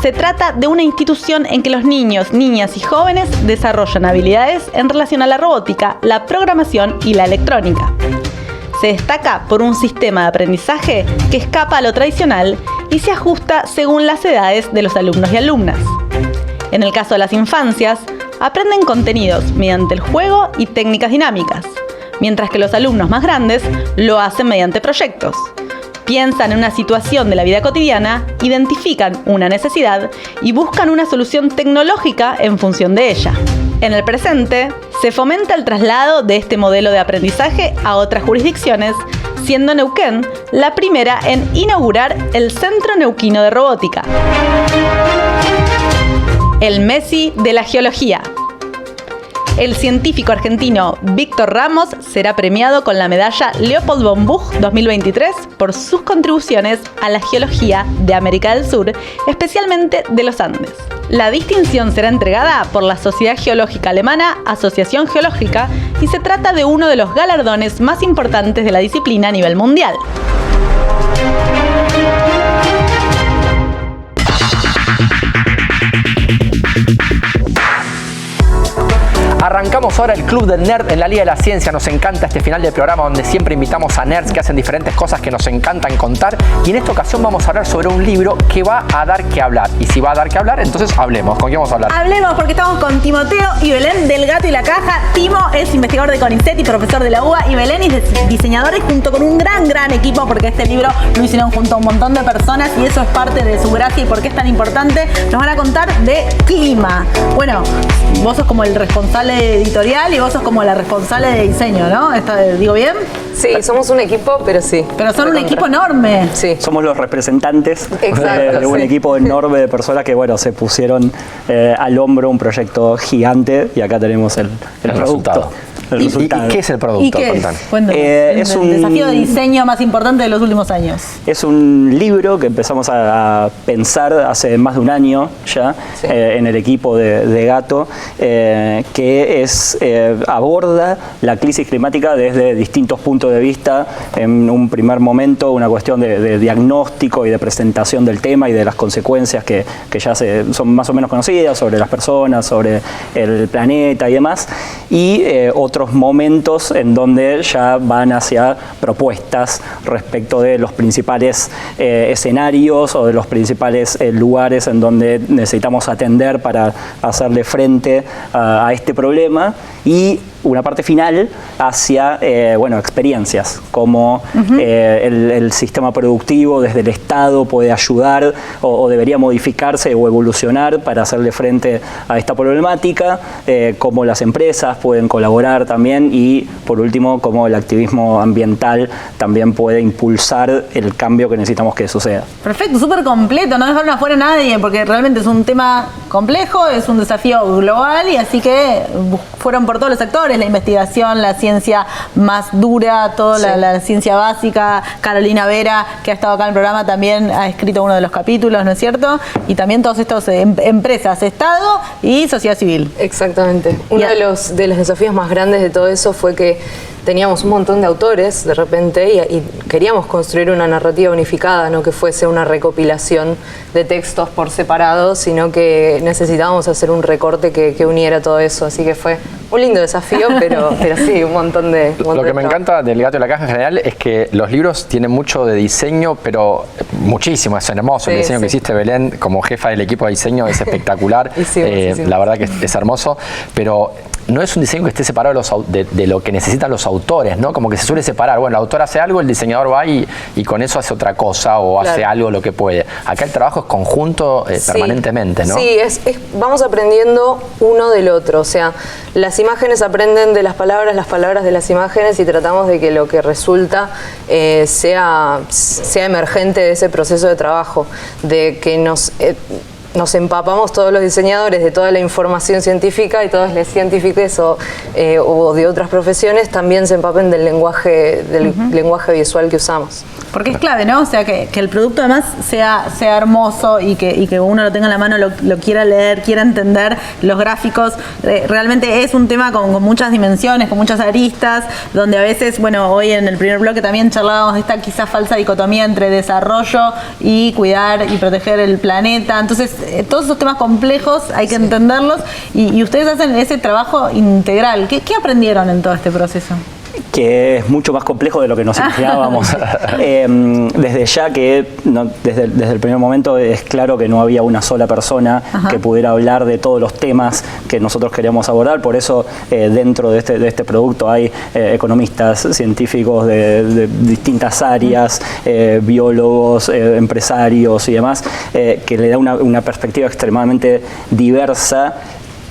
Se trata de una institución en que los niños, niñas y jóvenes desarrollan habilidades en relación a la robótica, la programación y la electrónica. Se destaca por un sistema de aprendizaje que escapa a lo tradicional y se ajusta según las edades de los alumnos y alumnas. En el caso de las infancias, aprenden contenidos mediante el juego y técnicas dinámicas, mientras que los alumnos más grandes lo hacen mediante proyectos. Piensan en una situación de la vida cotidiana, identifican una necesidad y buscan una solución tecnológica en función de ella. En el presente, se fomenta el traslado de este modelo de aprendizaje a otras jurisdicciones, siendo Neuquén la primera en inaugurar el Centro Neuquino de Robótica. El Messi de la geología. El científico argentino Víctor Ramos será premiado con la medalla Leopold von Buch 2023 por sus contribuciones a la geología de América del Sur, especialmente de los Andes. La distinción será entregada por la Sociedad Geológica Alemana Asociación Geológica y se trata de uno de los galardones más importantes de la disciplina a nivel mundial. Arrancamos ahora el Club del Nerd en la Liga de la Ciencia. Nos encanta este final del programa donde siempre invitamos a nerds que hacen diferentes cosas que nos encantan contar. Y en esta ocasión vamos a hablar sobre un libro que va a dar que hablar. Y si va a dar que hablar, entonces hablemos. ¿Con quién vamos a hablar? Hablemos porque estamos con Timoteo y Belén del Gato y la Caja. Timo es investigador de CONICET y profesor de la UBA. Y Belén es diseñadora y junto con un gran equipo, porque este libro lo hicieron junto a un montón de personas y eso es parte de su gracia y por qué es tan importante. Nos van a contar de clima. Bueno, vos sos como el responsable editorial y vos sos como la responsable de diseño, ¿no? ¿Digo bien? Sí, somos un equipo, pero sí. Pero son un equipo enorme. Sí. Somos los representantes de un equipo enorme de personas que, bueno, se pusieron al hombro un proyecto gigante y acá tenemos el resultado. ¿Y qué es el producto? ¿Y qué es? Es un desafío de diseño más importante de los últimos años. Es un libro que empezamos a pensar hace más de un año ya, sí, en el equipo de Gato, que aborda la crisis climática desde distintos puntos de vista. En un primer momento, una cuestión de diagnóstico y de presentación del tema y de las consecuencias que ya son más o menos conocidas sobre las personas, sobre el planeta y demás. Y otros momentos en donde ya van hacia propuestas respecto de los principales escenarios o de los principales lugares en donde necesitamos atender para hacerle frente a este problema, y una parte final hacia experiencias, como el sistema productivo desde el Estado puede ayudar o debería modificarse o evolucionar para hacerle frente a esta problemática, cómo las empresas pueden colaborar también y, por último, cómo el activismo ambiental también puede impulsar el cambio que necesitamos que suceda. Perfecto, súper completo, no dejaron afuera a nadie porque realmente es un tema complejo, es un desafío global y así que fueron por todos los sectores, la investigación, la ciencia más dura, toda sí, la ciencia básica. Carolina Vera, que ha estado acá en el programa, también ha escrito uno de los capítulos, ¿no es cierto? Y también todos estos empresas, Estado y sociedad civil. Exactamente. Uno de los desafíos más grandes de todo eso fue que teníamos un montón de autores de repente y queríamos construir una narrativa unificada, no que fuese una recopilación de textos por separado, sino que necesitábamos hacer un recorte que uniera todo eso, así que fue Un lindo desafío, pero sí, un montón de Lo que me encanta del Gato y la Caja en general es que los libros tienen mucho de diseño, pero muchísimo, es hermoso. El diseño que hiciste, Belén, como jefa del equipo de diseño, es espectacular. La verdad que es hermoso, pero no es un diseño que esté separado de lo que necesitan los autores, ¿no? Como que se suele separar. Bueno, el autor hace algo, el diseñador va y con eso hace otra cosa o hace algo lo que puede. Acá el trabajo es conjunto permanentemente, ¿no? Sí, vamos aprendiendo uno del otro. O sea, las imágenes aprenden de las palabras de las imágenes y tratamos de que lo que resulta sea emergente de ese proceso de trabajo, de que nos empapamos todos los diseñadores de toda la información científica y todos los científicos o de otras profesiones también se empapen del lenguaje visual que usamos. Porque es clave, ¿no? O sea, que el producto además sea hermoso y que uno lo tenga en la mano, lo quiera leer, quiera entender los gráficos. Realmente es un tema con muchas dimensiones, con muchas aristas, donde a veces, bueno, hoy en el primer bloque también charlábamos de esta quizás falsa dicotomía entre desarrollo y cuidar y proteger el planeta. Entonces, todos esos temas complejos hay que entenderlos y ustedes hacen ese trabajo integral. ¿Qué aprendieron en todo este proceso? Que es mucho más complejo de lo que nos imaginábamos. Desde ya que desde el primer momento es claro que no había una sola persona que pudiera hablar de todos los temas que nosotros queríamos abordar. Por eso dentro de este producto hay economistas, científicos de distintas áreas, biólogos, empresarios y demás, que le da una perspectiva extremadamente diversa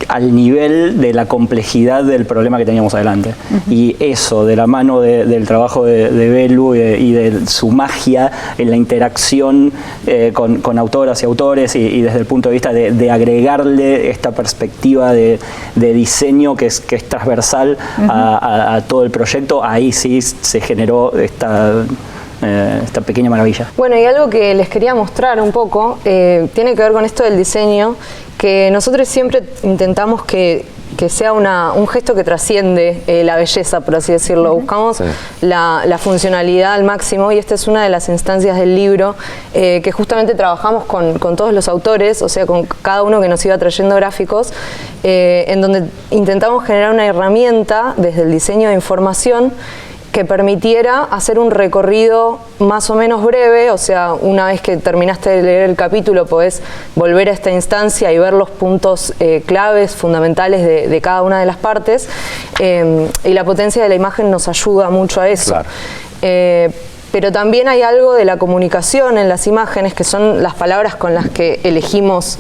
al nivel de la complejidad del problema que teníamos adelante. Y eso, de la mano del trabajo de Belu y de su magia en la interacción con autoras y autores y desde el punto de vista de agregarle esta perspectiva de diseño que es transversal a todo el proyecto, ahí sí se generó esta pequeña maravilla. Bueno, y algo que les quería mostrar un poco tiene que ver con esto del diseño, que nosotros siempre intentamos que sea un gesto que trasciende la belleza, por así decirlo. Buscamos la funcionalidad al máximo y esta es una de las instancias del libro que justamente trabajamos con todos los autores, o sea, con cada uno que nos iba trayendo gráficos, en donde intentamos generar una herramienta desde el diseño de información que permitiera hacer un recorrido más o menos breve, o sea, una vez que terminaste de leer el capítulo podés volver a esta instancia y ver los puntos claves, fundamentales de cada una de las partes, y la potencia de la imagen nos ayuda mucho a eso. Claro. Pero también hay algo de la comunicación en las imágenes, que son las palabras con las que elegimos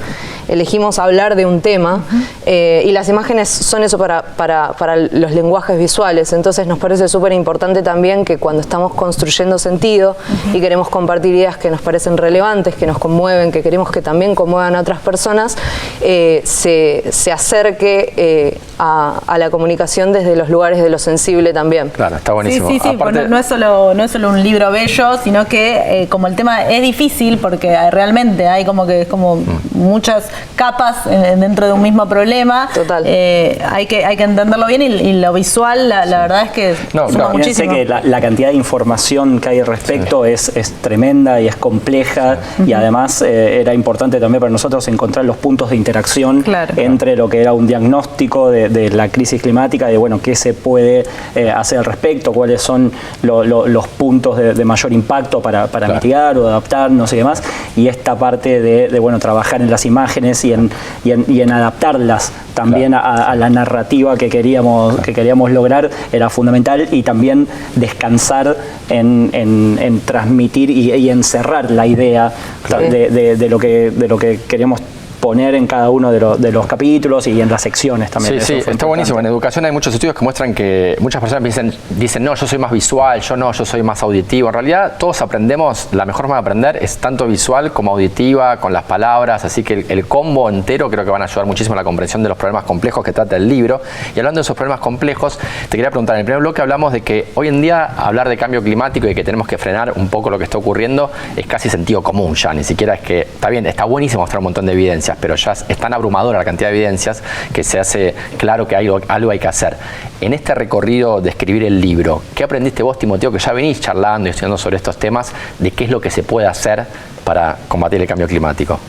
hablar de un tema, y las imágenes son eso para los lenguajes visuales. Entonces nos parece súper importante también que cuando estamos construyendo sentido y queremos compartir ideas que nos parecen relevantes, que nos conmueven, que queremos que también conmuevan a otras personas, se acerque a la comunicación desde los lugares de lo sensible también. Claro, está buenísimo. Sí, aparte, no es solo un libro bello, sino que como el tema es difícil porque realmente hay como muchas capas dentro de un mismo problema. Total. Hay que entenderlo bien y lo visual, la verdad es que suma muchísimo. Que la cantidad de información que hay al respecto es tremenda y es compleja, y además era importante también para nosotros encontrar los puntos de interacción entre lo que era un diagnóstico de la crisis climática, de bueno, qué se puede hacer al respecto, cuáles son los puntos de mayor impacto para mitigar o adaptarnos y demás, y esta parte de bueno, trabajar en las imágenes y en adaptarlas también a la narrativa que queríamos lograr era fundamental, y también descansar en transmitir y encerrar la idea de lo que queríamos poner en cada uno de los capítulos y en las secciones también. Sí, está buenísimo. En educación hay muchos estudios que muestran que muchas personas dicen, no, yo soy más visual, yo soy más auditivo. En realidad todos aprendemos, la mejor forma de aprender es tanto visual como auditiva, con las palabras, así que el combo entero creo que van a ayudar muchísimo a la comprensión de los problemas complejos que trata el libro. Y hablando de esos problemas complejos, te quería preguntar, en el primer bloque hablamos de que hoy en día hablar de cambio climático y que tenemos que frenar un poco lo que está ocurriendo es casi sentido común ya, ni siquiera es que, está bien, está buenísimo mostrar un montón de evidencias, pero ya es tan abrumadora la cantidad de evidencias que se hace claro que algo hay que hacer. En este recorrido de escribir el libro, ¿qué aprendiste vos, Timoteo, que ya venís charlando y estudiando sobre estos temas, de qué es lo que se puede hacer para combatir el cambio climático?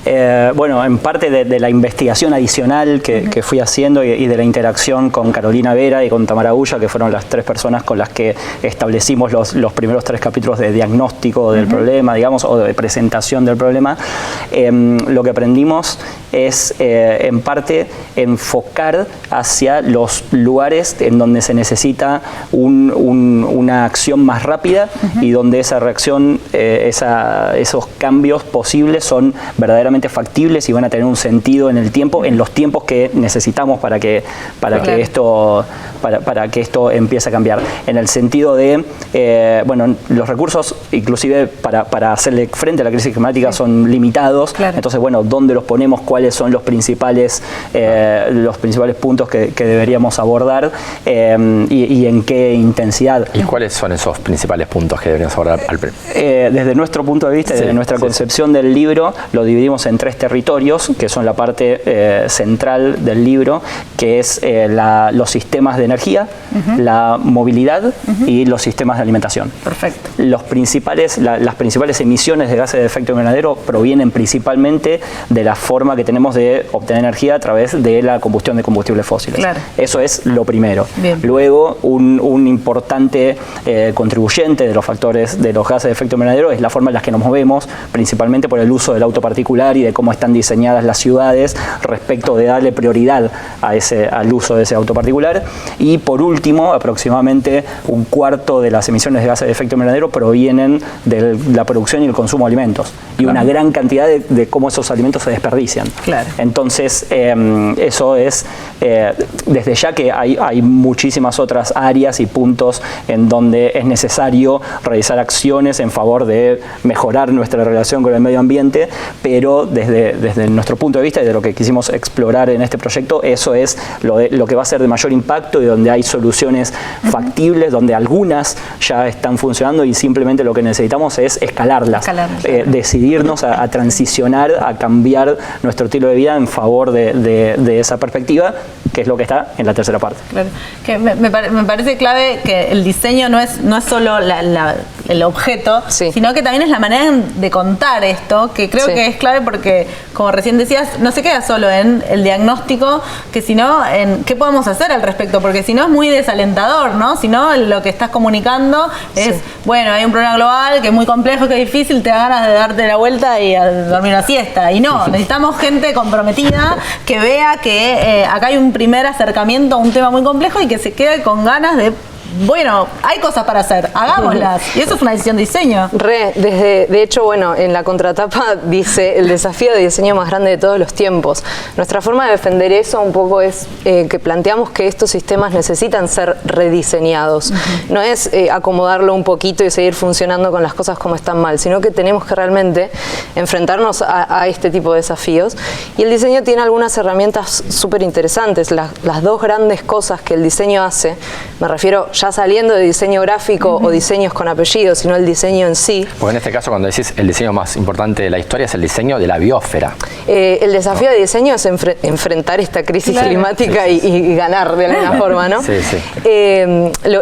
Bueno, en parte de la investigación adicional que fui haciendo y de la interacción con Carolina Vera y con Tamara Ulla, que fueron las 3 personas con las que establecimos los primeros 3 capítulos de diagnóstico del problema, digamos, o de presentación del problema, lo que aprendimos es en parte enfocar hacia los lugares en donde se necesita una acción más rápida y donde esa reacción, esos cambios posibles son verdaderamente factibles y van a tener un sentido en el tiempo, en los tiempos que necesitamos para que esto empiece a cambiar. En el sentido de, bueno, los recursos, inclusive para hacerle frente a la crisis climática, son limitados. Entonces, bueno, ¿dónde los ponemos? ¿Cuáles son los principales puntos que deberíamos abordar y en qué intensidad? ¿Y cuáles son esos principales puntos que deberíamos abordar? Desde nuestro punto de vista, desde nuestra concepción del libro, lo dividimos en 3 territorios, que son la parte central del libro, que es los sistemas de energía, la movilidad y los sistemas de alimentación. Perfecto. Las principales emisiones de gases de efecto invernadero provienen principalmente de la forma que tenemos de obtener energía a través de la combustión de combustibles fósiles. Claro. Eso es lo primero. Bien. Luego, un importante contribuyente de los factores de los gases de efecto invernadero es la forma en la que nos movemos, principalmente por el uso del auto particular y de cómo están diseñadas las ciudades respecto de darle prioridad al uso de ese auto particular. Y por último, aproximadamente 1/4 de las emisiones de gases de efecto invernadero provienen de la producción y el consumo de alimentos. Y una gran cantidad de cómo esos alimentos se desperdician. Claro. Entonces, eso es, desde ya que hay muchísimas otras áreas y puntos en donde es necesario realizar acciones en favor de mejorar nuestra relación con el medio ambiente, pero desde nuestro punto de vista y de lo que quisimos explorar en este proyecto, eso es lo que va a ser de mayor impacto y donde hay soluciones factibles, donde algunas ya están funcionando y simplemente lo que necesitamos es escalarlas. Decidirnos a transicionar, a cambiar nuestro estilo de vida en favor de esa perspectiva, que es lo que está en la tercera parte. Claro. Que me parece clave que el diseño no es solo el objeto, sino que también es la manera de contar esto, que creo que es clave porque, como recién decías, no se queda solo en el diagnóstico, que sino en qué podemos hacer al respecto, porque si no es muy desalentador, ¿no? Si no, lo que estás comunicando es, bueno, hay un problema global que es muy complejo, que es difícil, te da ganas de darte la vuelta y a dormir una siesta. Y no, necesitamos gente comprometida que vea que acá hay un primer acercamiento a un tema muy complejo y que se quede con ganas de, bueno, hay cosas para hacer, hagámoslas. Y eso es una decisión de diseño. De hecho, bueno, en la contratapa dice el desafío de diseño más grande de todos los tiempos. Nuestra forma de defender eso un poco es que planteamos que estos sistemas necesitan ser rediseñados. No es acomodarlo un poquito y seguir funcionando con las cosas como están mal, sino que tenemos que realmente enfrentarnos a este tipo de desafíos. Y el diseño tiene algunas herramientas súper interesantes. Las 2 grandes cosas que el diseño hace, me refiero ya saliendo de diseño gráfico o diseños con apellidos, sino el diseño en sí. Porque en este caso, cuando decís el diseño más importante de la historia, es el diseño de la biosfera. El desafío de diseño es enfrentar esta crisis climática y ganar de alguna forma, ¿no?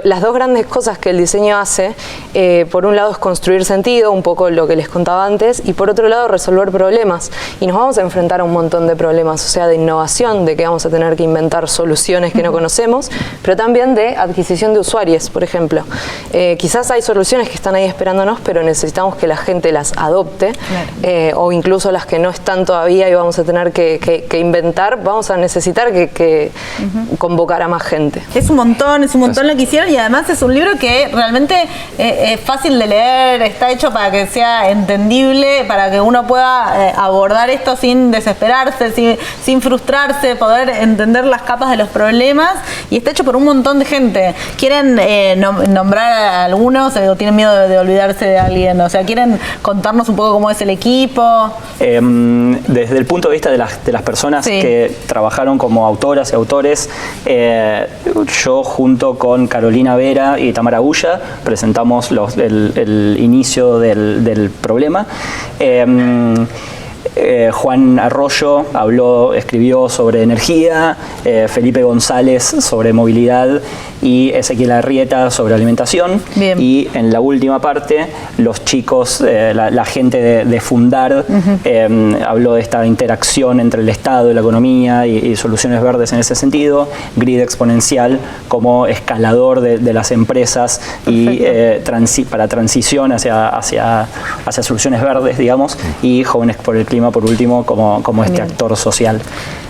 Las 2 grandes cosas que el diseño hace, por un lado es construir sentido, un poco lo que les contaba antes, y por otro lado resolver problemas. Y nos vamos a enfrentar a un montón de problemas, o sea, de innovación, de que vamos a tener que inventar soluciones que no conocemos, pero también de adquisición de usuarios, por ejemplo. Quizás hay soluciones que están ahí esperándonos, pero necesitamos que la gente las adopte, o incluso las que no están todavía y vamos a tener que inventar, vamos a necesitar que convocar a más gente. Es un montón lo que hicieron, y además es un libro que realmente es fácil de leer, está hecho para que sea entendible, para que uno pueda abordar esto sin desesperarse, sin frustrarse, poder entender las capas de los problemas, y está hecho por un montón de gente. ¿Quieren nombrar a algunos o tienen miedo de olvidarse de alguien? O sea, ¿quieren contarnos un poco cómo es el equipo? Desde el punto de vista de las personas que trabajaron como autoras y autores, yo junto con Carolina Vera y Tamara Ulla presentamos el inicio del problema. Juan Arroyo escribió sobre energía, Felipe González sobre movilidad y Ezequiel Arrieta sobre alimentación. Bien. Y en la última parte, los chicos, la gente de Fundar, habló de esta interacción entre el Estado y la economía y soluciones verdes en ese sentido. Grid Exponencial como escalador de las empresas y para transición hacia soluciones verdes, digamos, y Jóvenes por el Clima, por último, como este actor social.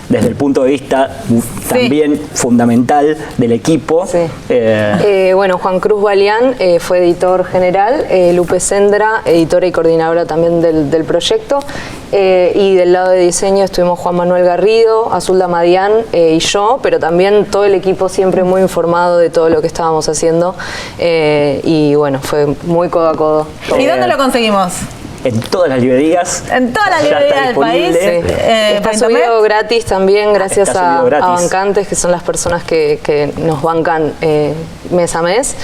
Desde el punto de vista también fundamental del equipo. Sí. Bueno, Juan Cruz Balián fue editor general, Lupe Sendra, editora y coordinadora también del proyecto, y del lado de diseño estuvimos Juan Manuel Garrido, Azulda Madián y yo, pero también todo el equipo siempre muy informado de todo lo que estábamos haciendo, y bueno, fue muy codo a codo. ¿Y dónde lo conseguimos? En todas las librerías. En todas las librerías del país. Sí. Está subido gratis también, gracias a bancantes, que son las personas que nos bancan mes a mes.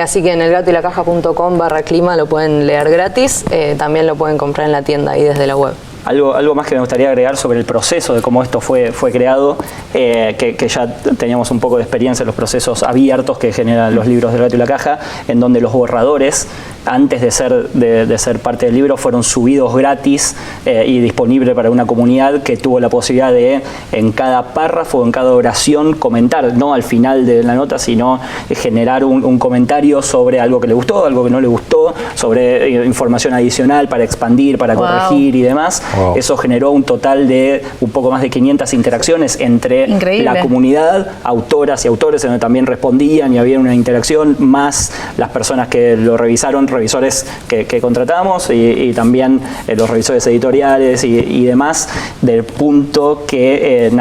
Así que en elgatoylacaja.com/clima lo pueden leer gratis. También lo pueden comprar en la tienda ahí desde la web. Algo más que me gustaría agregar sobre el proceso de cómo esto fue creado, que ya teníamos un poco de experiencia en los procesos abiertos que generan los libros del Gato y la Caja, en donde los borradores, antes de ser parte del libro, fueron subidos gratis y disponibles para una comunidad que tuvo la posibilidad de, en cada párrafo, en cada oración, comentar, no al final de la nota, sino generar un comentario sobre algo que le gustó, algo que no le gustó, sobre información adicional para expandir, para corregir y demás. Wow. Eso generó un total de un poco más de 500 interacciones entre la comunidad, autoras y autores, en donde también respondían y había una interacción, más las personas que lo revisaron, revisores que contratamos y también los revisores editoriales y demás, del punto que es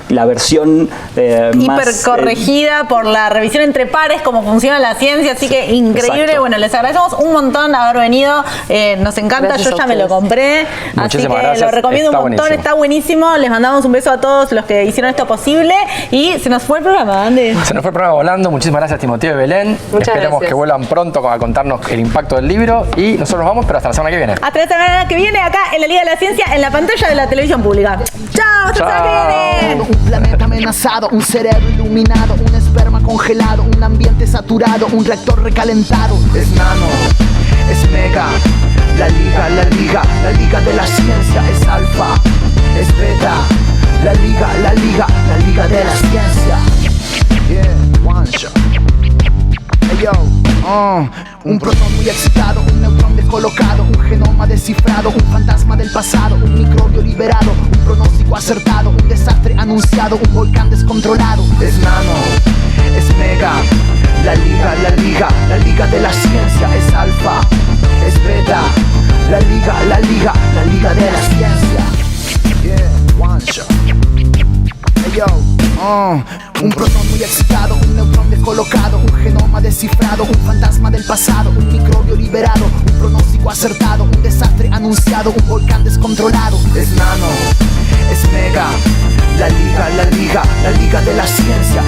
la versión hiper corregida por la revisión entre pares, cómo funciona la ciencia, así que increíble. Exacto. Bueno, les agradecemos un montón haber venido, nos encanta, gracias, yo ya me lo compré, muchísimas así que gracias. Lo recomiendo un montón, está buenísimo. Les mandamos un beso a todos los que hicieron esto posible y se nos fue el programa, Andy. Se nos fue el programa volando. Muchísimas gracias, Timoteo y Belén. Esperemos que vuelvan pronto a contarnos el impacto del libro y nosotros nos vamos, pero hasta la semana que viene. Hasta la semana que viene, acá en la Liga de la Ciencia, en la pantalla de la televisión pública. ¡Chao! ¡Hasta la semana que viene! Un planeta amenazado, un cerebro iluminado, un esperma congelado, un ambiente saturado, un reactor recalentado. Es nano, es mega, la liga de la ciencia es alfa, es beta, la liga de la ciencia. Yeah, one shot. Hey yo, un protón muy excitado, un neutrón descolocado, un genoma descifrado, un fantasma del pasado, un microbio liberado, un pronóstico acertado, un desastre anunciado, un volcán descontrolado. Es nano, es mega, la liga de la ciencia es alfa, es beta, la liga de la ciencia. Yeah, one shot. Hey yo, un protón muy excitado, un neutrón descolocado, un genoma descifrado, un fantasma del pasado, un microbio liberado, un pronóstico acertado, un desastre anunciado, un volcán descontrolado. Es nano, es mega, la liga de la ciencia